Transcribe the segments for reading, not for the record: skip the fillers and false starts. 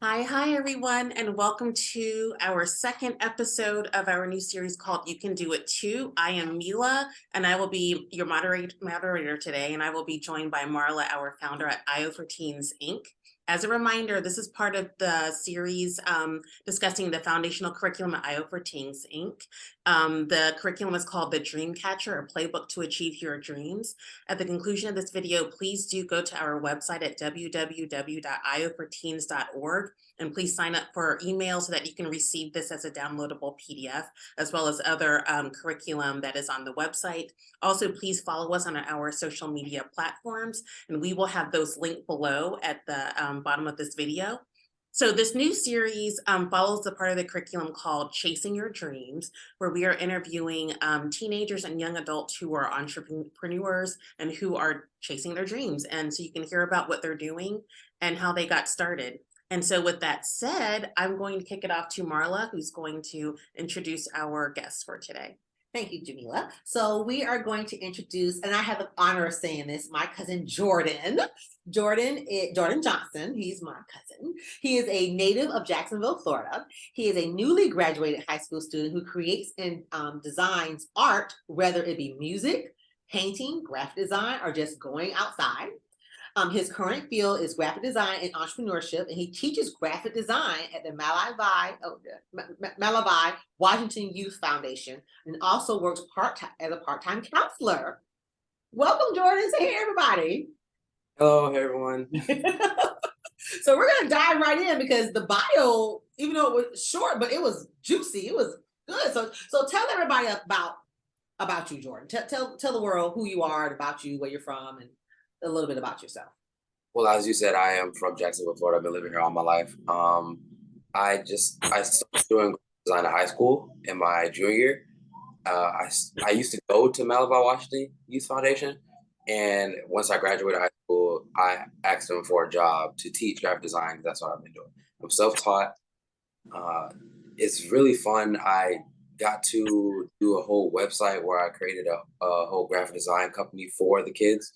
Hi, everyone, and welcome to our second episode of our new series called You Can Do It Too. I am Mila, and I will be your moderator today, and I will be joined by Marla, our founder at ioforteensinc. As a reminder, this is part of the series discussing the foundational curriculum at io14inc. The curriculum is called The Dreamcatcher, a playbook to achieve your dreams. At the conclusion of this video, please do go to our website at www.ioforteens.org and please sign up for our email so that you can receive this as a downloadable PDF, as well as other curriculum that is on the website. Also, please follow us on our social media platforms, and we will have those linked below at the bottom of this video. So this new series follows the part of the curriculum called Chasing Your Dreams, where we are interviewing teenagers and young adults who are entrepreneurs and who are chasing their dreams. And so you can hear about what they're doing and how they got started. And so with that said, I'm going to kick it off to Marla, who's going to introduce our guests for today. Thank you, Jamila. So we are going to introduce, and I have the honor of saying this, my cousin Jordan. Jordan Johnson, he's my cousin. He is a native of Jacksonville, Florida. He is a newly graduated high school student who creates and designs art, whether it be music, painting, graphic design, or just going outside. His current field is graphic design and entrepreneurship, and he teaches graphic design at the Malavai Washington Youth Foundation, and also works as a part-time counselor. Welcome, Jordan. Say hey, everybody. Hello, everyone. So we're going to dive right in because the bio, even though it was short, but it was juicy. It was good. So tell everybody about you, Jordan. Tell the world who you are, about you, where you're from, and a little bit about yourself. Well, as you said, I am from Jacksonville, Florida. I've been living here all my life. I started doing design in high school in my junior year. I used to go to Malabar Washington Youth Foundation, and once I graduated high school, I asked them for a job to teach graphic design. That's what I've been doing. I'm self-taught. It's really fun. I got to do a whole website where I created a whole graphic design company for the kids,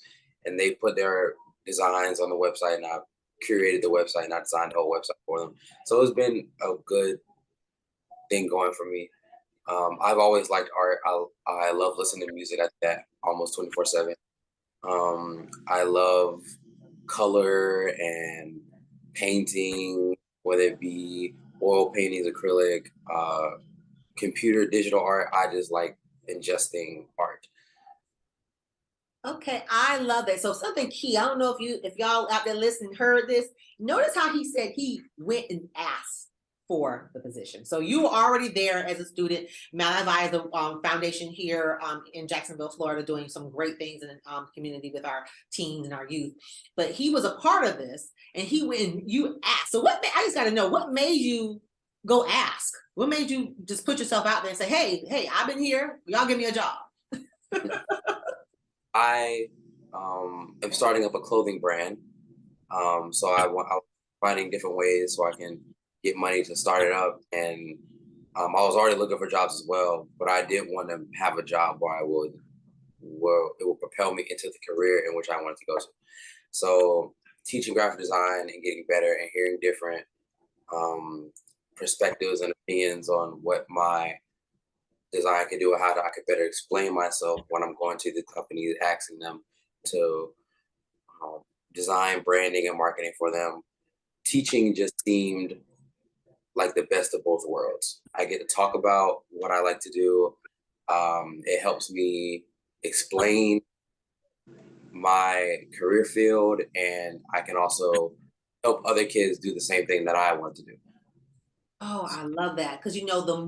and they put their designs on the website, and I curated the website and I designed the whole website for them. So it's been a good thing going for me. I've always liked art. I love listening to music. I do that almost 24/7. I love color and painting, whether it be oil paintings, acrylic, computer, digital art. I just like ingesting art. Okay, I love that. So something key. I don't know if y'all out there listening heard this. Notice how he said he went and asked for the position. So you were already there as a student. Malavai is a foundation here in Jacksonville, Florida, doing some great things in the community with our teens and our youth. But he was a part of this, and he went and you asked. So I just got to know what made you go ask. What made you just put yourself out there and say, "Hey, I've been here. Y'all give me a job." I am starting up a clothing brand. So I was finding different ways so I can get money to start it up. And I was already looking for jobs as well, but I did want to have a job where it would propel me into the career in which I wanted to go to. So teaching graphic design and getting better and hearing different perspectives and opinions on what my design can do or how I could better explain myself when I'm going to the company, asking them to design branding and marketing for them. Teaching just seemed like the best of both worlds. I get to talk about what I like to do. It helps me explain my career field, and I can also help other kids do the same thing that I want to do. Oh, I love that. Because the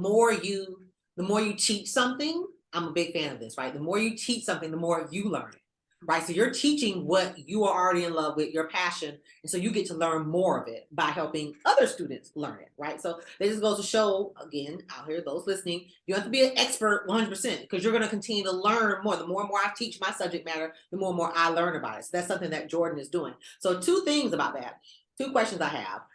more you teach something, I'm a big fan of this, right? The more you teach something, the more you learn it. Right. So you're teaching what you are already in love with, your passion. And so you get to learn more of it by helping other students learn it. Right. So this just goes to show, again, out here, those listening, you have to be an expert 100% because you're going to continue to learn more. The more and more I teach my subject matter, the more and more I learn about it. So that's something that Jordan is doing. So two things about that. Two questions I have.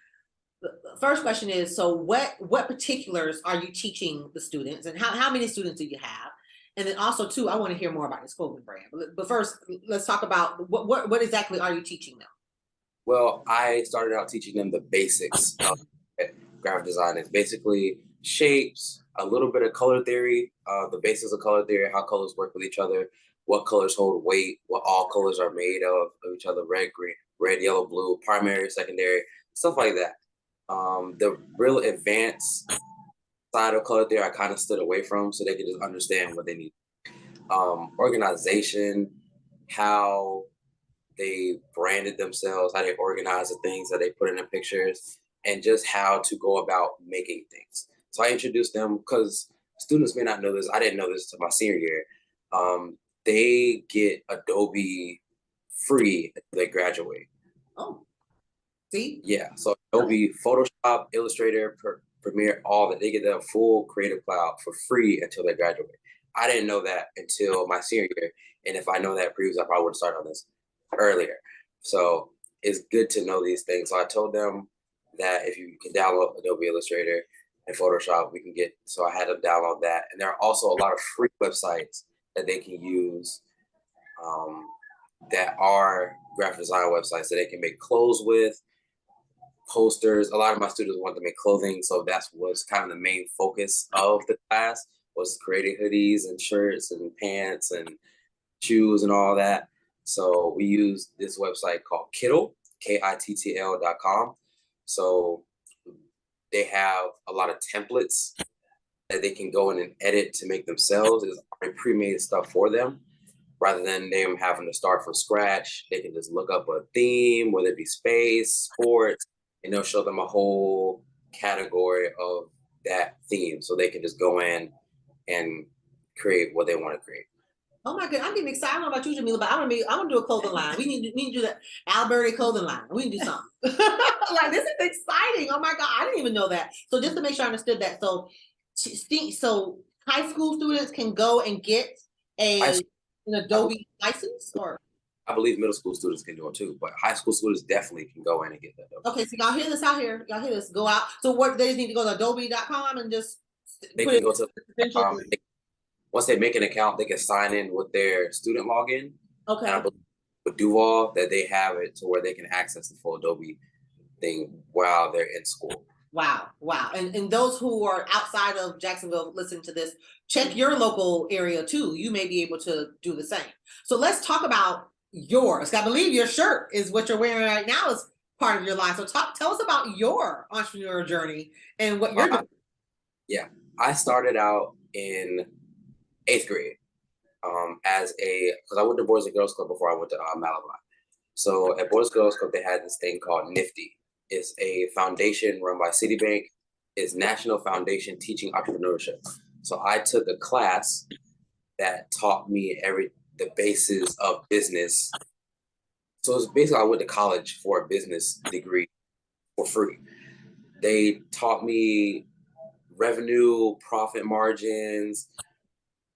The first question is, so what particulars are you teaching the students, and how many students do you have? And then also too, I want to hear more about this clothing brand. But first, let's talk about what exactly are you teaching them? Well, I started out teaching them the basics of graphic design. It's basically shapes, a little bit of color theory, the basics of color theory, how colors work with each other, what colors hold weight, what all colors are made of each other, red, green, red, yellow, blue, primary, secondary, stuff like that. The real advanced side of color theory I kind of stood away from so they could just understand what they need. Organization, how they branded themselves, how they organize the things that they put in the pictures, and just how to go about making things. So I introduced them because students may not know this. I didn't know this until my senior year. They get Adobe free if they graduate. Oh, see? Yeah, so Adobe, Photoshop, Illustrator, Premiere, all that. They get the full Creative Cloud for free until they graduate. I didn't know that until my senior year. And if I know that previously, I probably would have started on this earlier. So it's good to know these things. So I told them that if you can download Adobe Illustrator and Photoshop, we can get, so I had them download that. And there are also a lot of free websites that they can use that are graphic design websites that they can make clothes with, posters. A lot of my students want to make clothing, so that was kind of the main focus of the class, was creating hoodies and shirts and pants and shoes and all that. So we use this website called Kittl, KITTL.com. So they have a lot of templates that they can go in and edit to make themselves. It's already pre-made stuff for them. Rather than them having to start from scratch, they can just look up a theme, whether it be space, sports, and they'll show them a whole category of that theme. So they can just go in and create what they want to create. Oh my god, I'm getting excited. I don't know about you, Jamila, but I want to do a clothing line. We need to do the Alberti clothing line. We need to do something. Like, this is exciting. Oh my god, I didn't even know that. So just to make sure I understood that, so high school students can go and get an Adobe license, or I believe middle school students can do it too, but high school students definitely can go in and get that. okay, so y'all hear this out here. Y'all hear this. Go out. So what, they just need to go to adobe.com and just They put can it go to once they make an account, they can sign in with their student login. okay. And I believe with Duval that they have it to where they can access the full Adobe thing while they're in school. Wow, wow. And those who are outside of Jacksonville listening to this, check your local area too. You may be able to do the same. So let's talk about yours. I believe your shirt is what you're wearing right now is part of your life. So tell us about your entrepreneurial journey and what you're doing. Yeah, I started out in 8th grade because I went to Boys and Girls Club before I went to Malabar. So at Boys and Girls Club, they had this thing called NIFTY. It's a foundation run by Citibank. It's National Foundation Teaching Entrepreneurship. So I took a class that taught me the basis of business. So it's basically I went to college for a business degree for free. They taught me revenue, profit margins,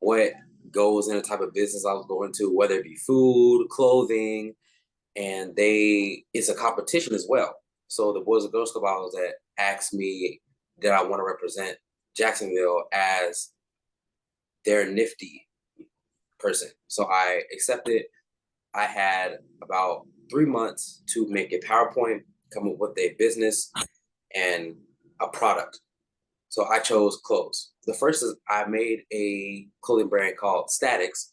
what goes in a type of business I was going to, whether it be food, clothing, and it's a competition as well. So the Boys and Girls Club I was at asked me that I want to represent Jacksonville as their NIFTY person. So I accepted. I had about 3 months to make a PowerPoint, come up with a business and a product. So I chose clothes. The first is I made a clothing brand called Statics.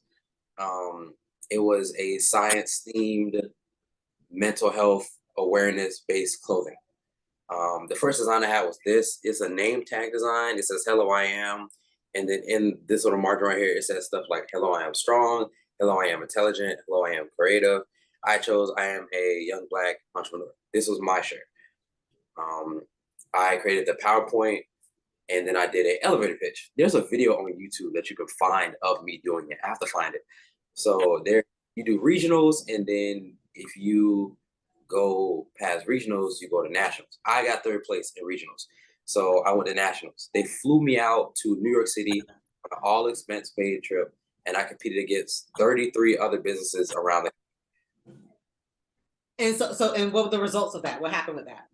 It was a science-themed mental health awareness-based clothing. The first design I had was this. It's a name tag design. It says, "Hello, I am." And then in this little margin right here, it says stuff like, "Hello, I am strong. Hello, I am intelligent. Hello, I am creative." I chose, "I am a young Black entrepreneur." This was my shirt. I created the PowerPoint, and then I did an elevator pitch. There's a video on YouTube that you can find of me doing it. I have to find it. So there, you do regionals, and then if you go past regionals, you go to nationals. I got 3rd place in regionals. So I went to nationals. They flew me out to New York City on an all expense paid trip, and I competed against 33 other businesses around the And and what were the results of that? What happened with that?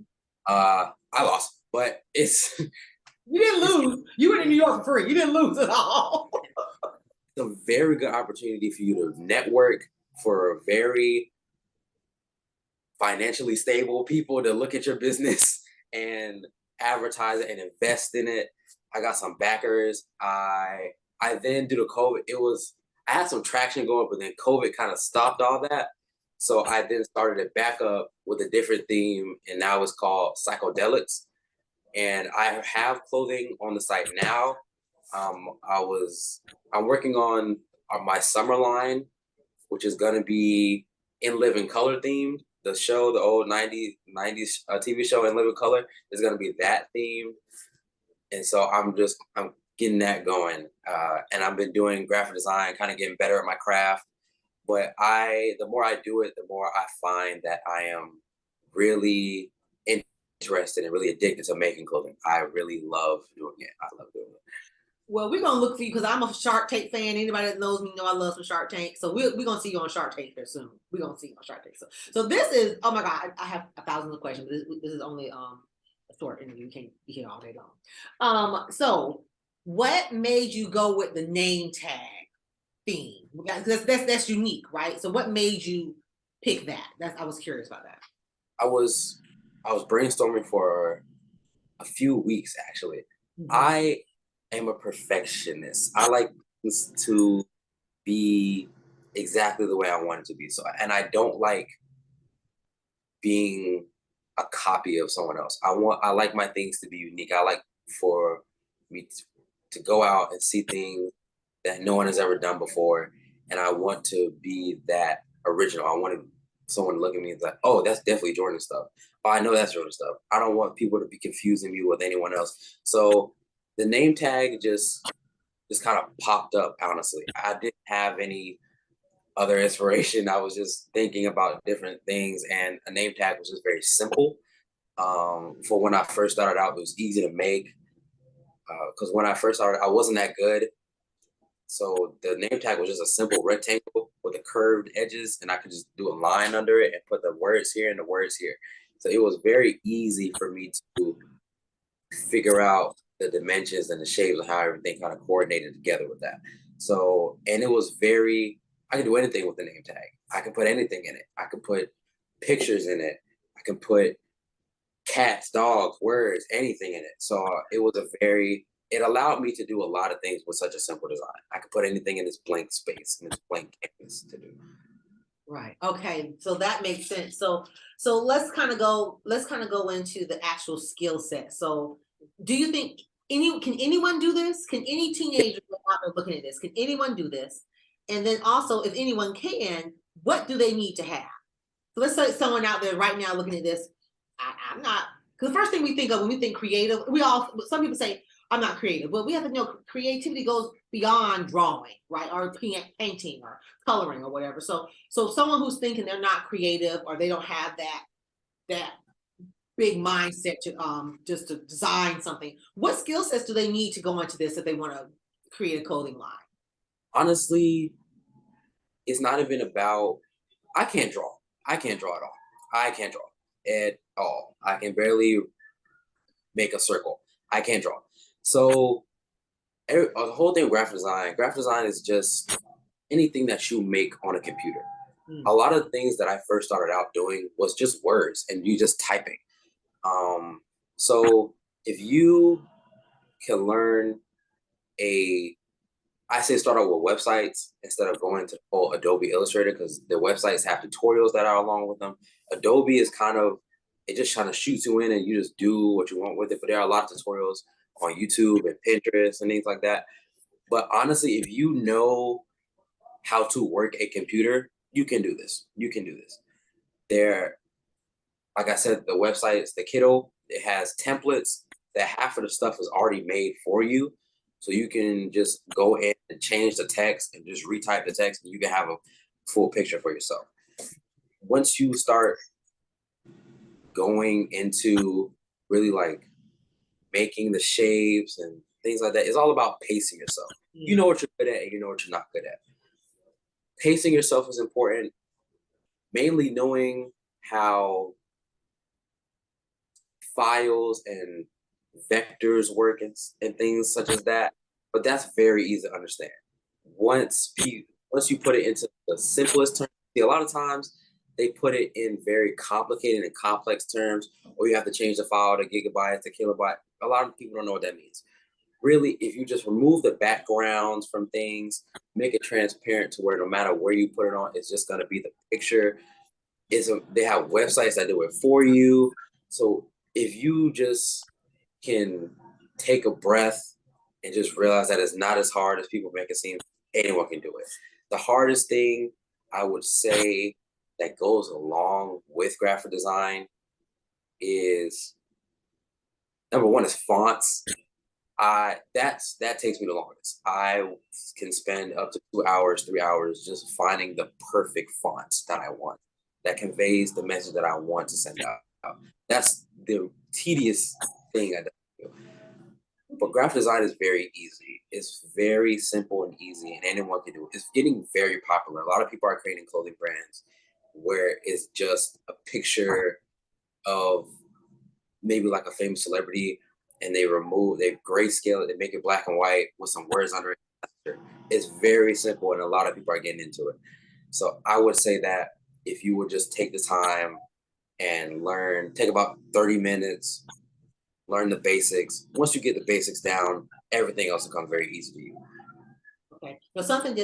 I lost, but it's You didn't lose. You went to New York for free. You didn't lose at all. a very good opportunity for you to network for a very financially stable people to look at your business and advertise it and invest in it. I got some backers. I then due to COVID, I had some traction going, but then COVID kind of stopped all that. So I then started it back up with a different theme, and now it's called psychedelics. And I have clothing on the site now. I'm working on my summer line, which is gonna be in living color themed. The show, the old 90s TV show in living color, is gonna be that theme. And so I'm getting that going. And I've been doing graphic design, kind of getting better at my craft. But the more I do it, the more I find that I am really interested and really addicted to making clothing. I really love doing it. I love doing it. Well, we're gonna look for you because I'm a Shark Tank fan. Anybody that knows me know I love some Shark Tank. So we're gonna see you on Shark Tank here soon. We're gonna see you on Shark Tank. So this is, oh my God, I have thousands of questions. This is only a short interview. You can't be here all day long. So what made you go with the name tag theme? That's unique, right? So what made you pick that? I was curious about that. I was brainstorming for a few weeks actually. Mhm. I am a perfectionist. I like things to be exactly the way I want it to be. So, and I don't like being a copy of someone else. I like my things to be unique. I like for me to go out and see things that no one has ever done before, and I want to be that original. I want someone to look at me and be like, "Oh, that's definitely Jordan stuff." Oh, I know that's Jordan stuff. I don't want people to be confusing me with anyone else. So the name tag just kind of popped up. Honestly, I didn't have any other inspiration. I was just thinking about different things, and a name tag was just very simple. For when I first started out, it was easy to make because when I first started, I wasn't that good. So the name tag was just a simple rectangle with the curved edges, and I could just do a line under it and put the words here and the words here. So it was very easy for me to figure out the dimensions and the shapes and how everything kind of coordinated together with that. So, and it was I could do anything with the name tag. I can put anything in it. I can put pictures in it. I can put cats, dogs, words, anything in it. So it allowed me to do a lot of things with such a simple design. I could put anything in this blank space, in this blank canvas to do. Right. Okay. So that makes sense. So let's kind of go into the actual skill set. So do you think can anyone do this? Can any teenager go out there looking at this? Can anyone do this? And then also, if anyone can, what do they need to have? So let's say someone out there right now looking at this. I'm not, because the first thing we think of when we think creative, some people say, I'm not creative, but we have to know creativity goes beyond drawing, right? Or painting or coloring or whatever. So someone who's thinking they're not creative or they don't have that big mindset to just to design something, what skill sets do they need to go into this if they want to create a clothing line? Honestly, it's not even about, I can't draw. I can't draw at all. I can't draw at all. I can barely make a circle. I can't draw. So the whole thing graphic design is just anything that you make on a computer. A lot of things that I first started out doing was just words and you just typing. So if you can learn I say start out with websites instead of going to the whole Adobe Illustrator because the websites have tutorials that are along with them. Adobe is it just kind of shoots you in and you just do what you want with it. But there are a lot of tutorials on YouTube and Pinterest and things like that. But honestly, if you know how to work a computer, you can do this. You can do this. Like I said, the websites, the Kiddo, it has templates that half of the stuff is already made for you. So you can just go in and change the text and just retype the text and you can have a full picture for yourself. Once you start going into really like making the shapes and things like that, it's all about pacing yourself. You know what you're good at and you know what you're not good at. Pacing yourself is important, mainly knowing how files and vectors work and things such as that. But that's very easy to understand. Once you put it into the simplest terms, see, a lot of times they put it in very complicated and complex terms, or you have to change the file to gigabyte to kilobyte. A lot of people don't know what that means. Really, if you just remove the backgrounds from things, make it transparent to where no matter where you put it on, it's just going to be the picture. They have websites that do it for you. So if you just can take a breath and just realize that it's not as hard as people make it seem, anyone can do it. The hardest thing I would say that goes along with graphic design is, number one, is fonts. That takes me the longest. I can spend up to 2 hours, 3 hours just finding the perfect fonts that I want, that conveys the message that I want to send out. That's the tedious thing I do. But graphic design is very easy. It's very simple and easy, and anyone can do it. It's getting very popular. A lot of people are creating clothing brands where it's just a picture of maybe like a famous celebrity, and they grayscale it, they make it black and white with some words under it. It's very simple, and a lot of people are getting into it. So I would say that if you would just take the time and take about 30 minutes, learn the basics. Once you get the basics down, everything else will come very easy to you. Okay. Well, something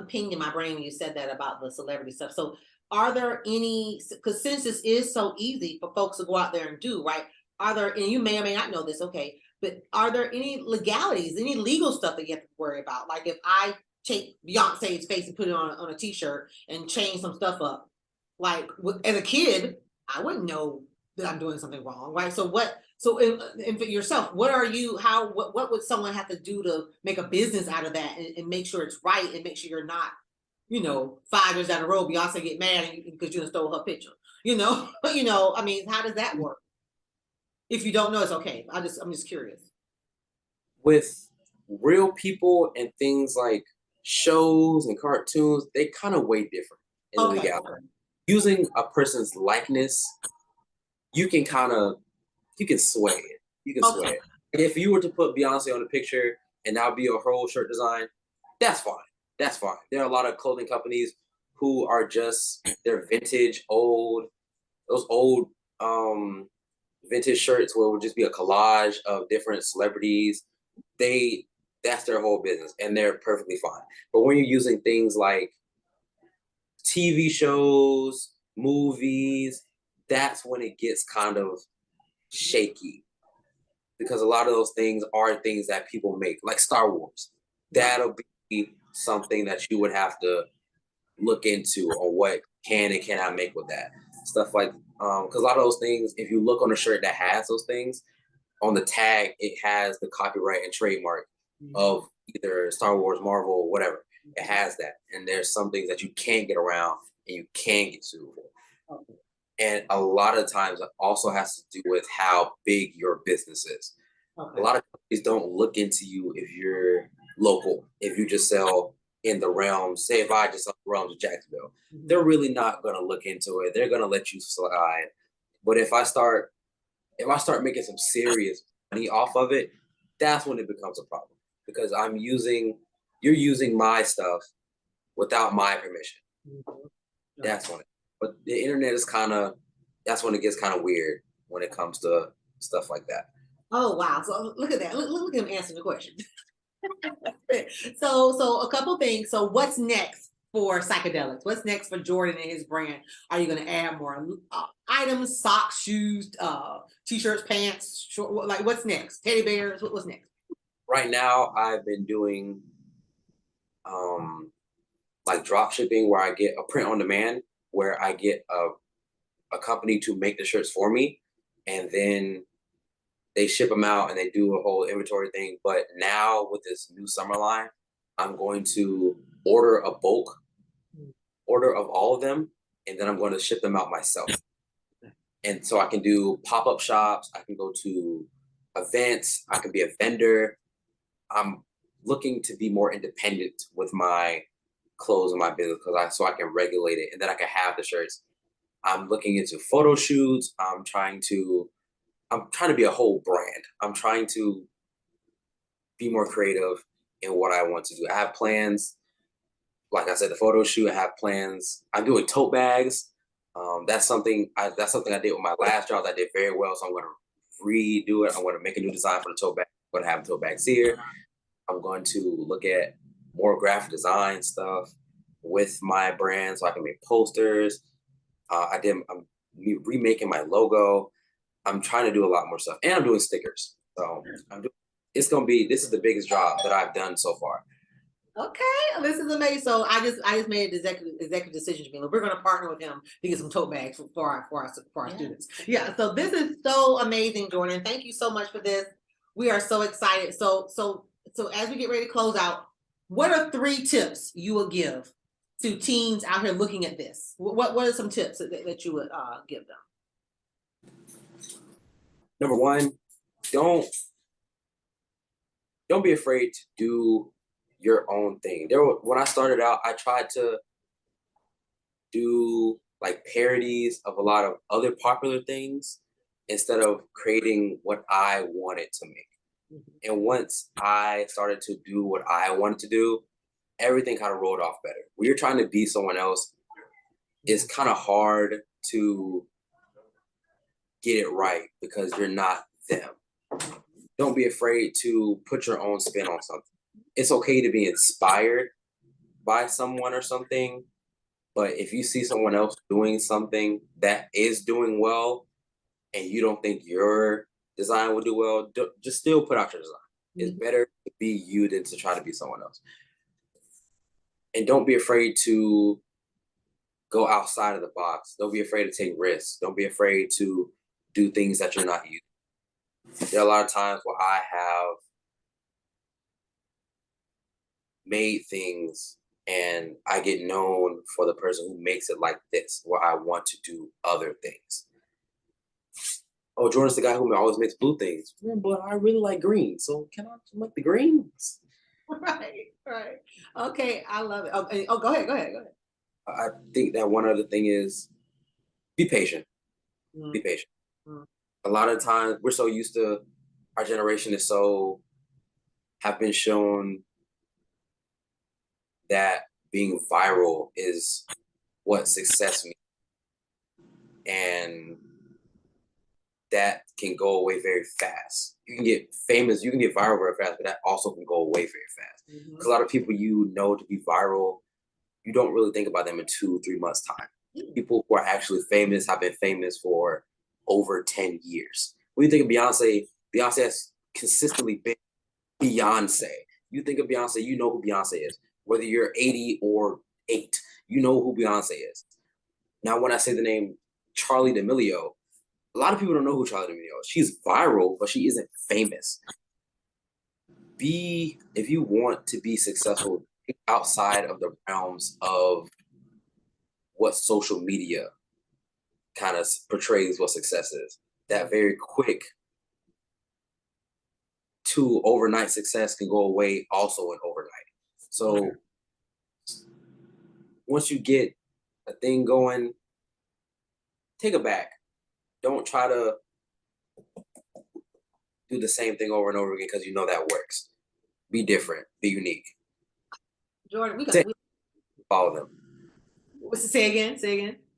pinged in my brain when you said that about the celebrity stuff. So are there any, because since this is so easy for folks to go out there and do, right? Are there, and you may or may not know this, okay, but are there any legalities, any legal stuff that you have to worry about? Like if I take Beyonce's face and put it on a t-shirt and change some stuff up, like as a kid, I wouldn't know that I'm doing something wrong, right? So and for yourself, what would someone have to do to make a business out of that and make sure it's right and make sure you're not, 5 years down the road, Beyonce get mad because you stole her picture, I mean, how does that work? If you don't know, it's okay. I'm just curious. With real people and things like shows and cartoons, they kind of way different in Okay. legality. Using a person's likeness, you can sway it. You can sway it. If you were to put Beyonce on a picture and that would be a whole shirt design, that's fine. That's fine. There are a lot of clothing companies who are they're vintage, those old vintage shirts where it would just be a collage of different celebrities. That's their whole business, and they're perfectly fine. But when you're using things like TV shows, movies, that's when it gets kind of shaky, because a lot of those things are things that people make, like Star Wars. That'll be something that you would have to look into on what can and cannot make with that stuff. Like, because a lot of those things, if you look on a shirt that has those things on the tag, it has the copyright and trademark of either Star Wars, Marvel, whatever. It has that, and there's some things that you can't get around and you can get sued for. And a lot of times it also has to do with how big your business is. A lot of companies don't look into you if you're local, if you just sell in the realms. Say if I just sell the realms of Jacksonville, they're really not going to look into it. They're going to let you slide. But if I start making some serious money off of it, that's when it becomes a problem, because you're using my stuff without my permission. That's when but the internet is that's when it gets kind of weird when it comes to stuff like that. Oh wow! So look at that. Look at him answering the question. So a couple things. So what's next for psychedelics? What's next for Jordan and his brand? Are you going to add more items, socks, shoes, t-shirts, pants? Like what's next? Teddy bears? What's next? Right now, I've been doing like drop shipping, where I get a print on demand, where I get a company to make the shirts for me, and then they ship them out and they do a whole inventory thing. But now with this new summer line, I'm going to order a bulk order of all of them, and then I'm going to ship them out myself. And so I can do pop-up shops, I can go to events, I can be a vendor. I'm looking to be more independent with my clothes and my business, so I can regulate it, and then I can have the shirts. I'm looking into photo shoots. I'm trying to be a whole brand. I'm trying to be more creative in what I want to do. I have plans. Like I said, the photo shoot, I have plans. I'm doing tote bags. That's something I did with my last job. I did very well, so I'm going to redo it. I'm going to make a new design for the tote bag. I'm going to have tote bags here. I'm going to look at more graphic design stuff with my brand, so I can make posters. I'm remaking my logo. I'm trying to do a lot more stuff, and I'm doing stickers. So this is the biggest job that I've done so far. Okay, this is amazing. So I just made an executive decision to be like, we're going to partner with him to get some tote bags for our students. Yeah. So this is so amazing, Jordan. Thank you so much for this. We are so excited. So as we get ready to close out, what are 3 tips you will give to teens out here looking at this? What are some tips that you would give them? Number 1, don't be afraid to do your own thing. When I started out, I tried to do like parodies of a lot of other popular things instead of creating what I wanted to make. And once I started to do what I wanted to do, everything kind of rolled off better. When you're trying to be someone else, it's kind of hard to get it right because you're not them. Don't be afraid to put your own spin on something. It's okay to be inspired by someone or something, but if you see someone else doing something that is doing well and you don't think your design will do well, just still put out your design. It's better to be you than to try to be someone else. And don't be afraid to go outside of the box. Don't be afraid to take risks. Don't be afraid to do things that you're not used to. There are a lot of times where I have made things and I get known for the person who makes it like this, where I want to do other things. Oh, Jordan's the guy who always makes blue things. Yeah, but I really like green, so can I make the greens? Right. Okay, I love it. Oh, go ahead. I think that one other thing is be patient. Be patient. A lot of times we're so used to, our generation is so, have been shown that being viral is what success means. And that can go away very fast. You can get famous, you can get viral very fast, but that also can go away very fast. Because a lot of people you know to be viral, you don't really think about them in 2-3 months' time. People who are actually famous have been famous for over 10 years. When you think of Beyonce, Beyonce has consistently been Beyonce. You think of Beyonce, you know who Beyonce is. Whether you're 80 or 8, you know who Beyonce is. Now, when I say the name Charli D'Amelio, a lot of people don't know who Charli D'Amelio is. She's viral, but she isn't famous. If you want to be successful, outside of the realms of what social media kind of portrays what success is. That very quick to overnight success can go away also in overnight. So once you get a thing going, take it back. Don't try to do the same thing over and over again because you know that works. Be different. Be unique. Jordan, we follow them. Say again.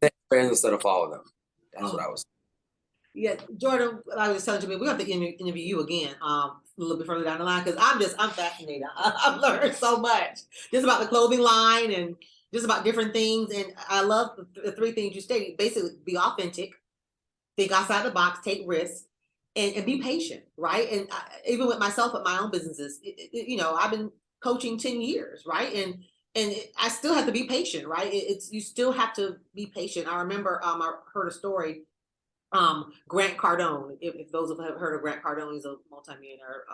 Take friends instead of follow them. That's what I was. Yeah, Jordan, I was telling you, we have to interview you again a little bit further down the line because I'm fascinated. I've learned so much just about the clothing line and just about different things. And I love the 3 things you stated. Basically, be authentic, think outside the box, take risks, and be patient, right? And even with myself at my own businesses, I've been coaching 10 years, right? And I still have to be patient, right? You still have to be patient. I remember I heard a story. Grant Cardone, if those have heard of Grant Cardone, he's a multimillionaire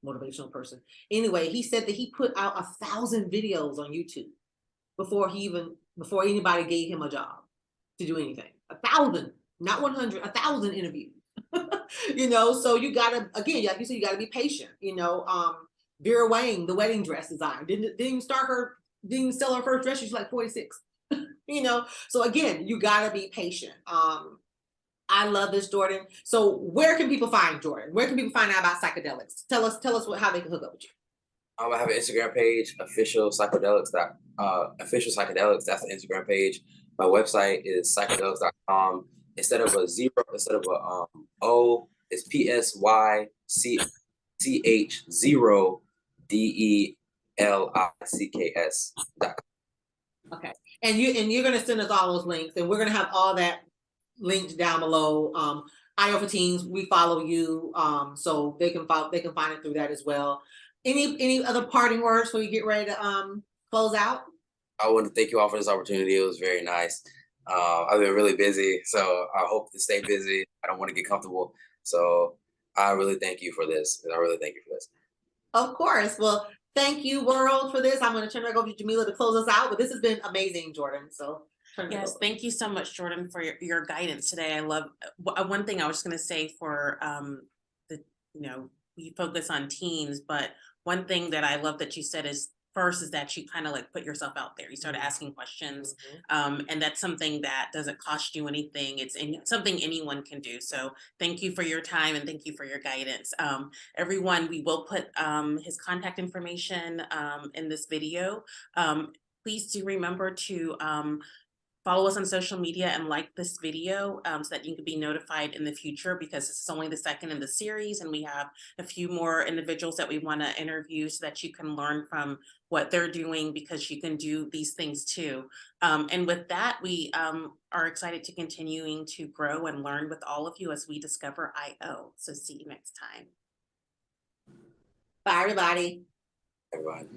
motivational person. Anyway, he said that he put out 1,000 videos on YouTube before anybody gave him a job to do anything. 1,000, not 100, 1,000 interviews. So you gotta, again, like you said, you gotta be patient. Vera Wang, the wedding dress designer, didn't even sell her first dress. She's like 46. So again, you gotta be patient. I love this, Jordan. So where can people find Jordan? Where can people find out about psychedelics? Tell us how they can hook up with you. I have an Instagram page, official psychedelics. That's the Instagram page. My website is psychedelics.com. Instead of a zero, instead of a O, it's PSYCH0DELICKS.com. Okay. And you're gonna send us all those links, and we're gonna have all that linked down below. IO for Teens, we follow you, so they can find it through that as well. Any other parting words before you get ready to close out? I want to thank you all for this opportunity. It was very nice. I've been really busy, so I hope to stay busy. I don't want to get comfortable. So I really thank you for this. I really thank you for this. Of course. Well, thank you, world, for this. I'm going to turn it back over to Jamila to close us out. But this has been amazing, Jordan. So turn it Yes, over. thank you so much, Jordan, for your guidance today. I love one thing I was going to say for the we focus on teens, but one thing that I love that you said is first is that you kind of like put yourself out there. You started asking questions, and that's something that doesn't cost you anything. It's something anyone can do. So thank you for your time and thank you for your guidance. Everyone, we will put his contact information in this video. Please do remember to follow us on social media and like this video so that you can be notified in the future, because this is only the second in the series and we have a few more individuals that we want to interview so that you can learn from what they're doing, because you can do these things too. And with that, we are excited to continuing to grow and learn with all of you as we discover IO. So see you next time. Bye, everybody. Everyone.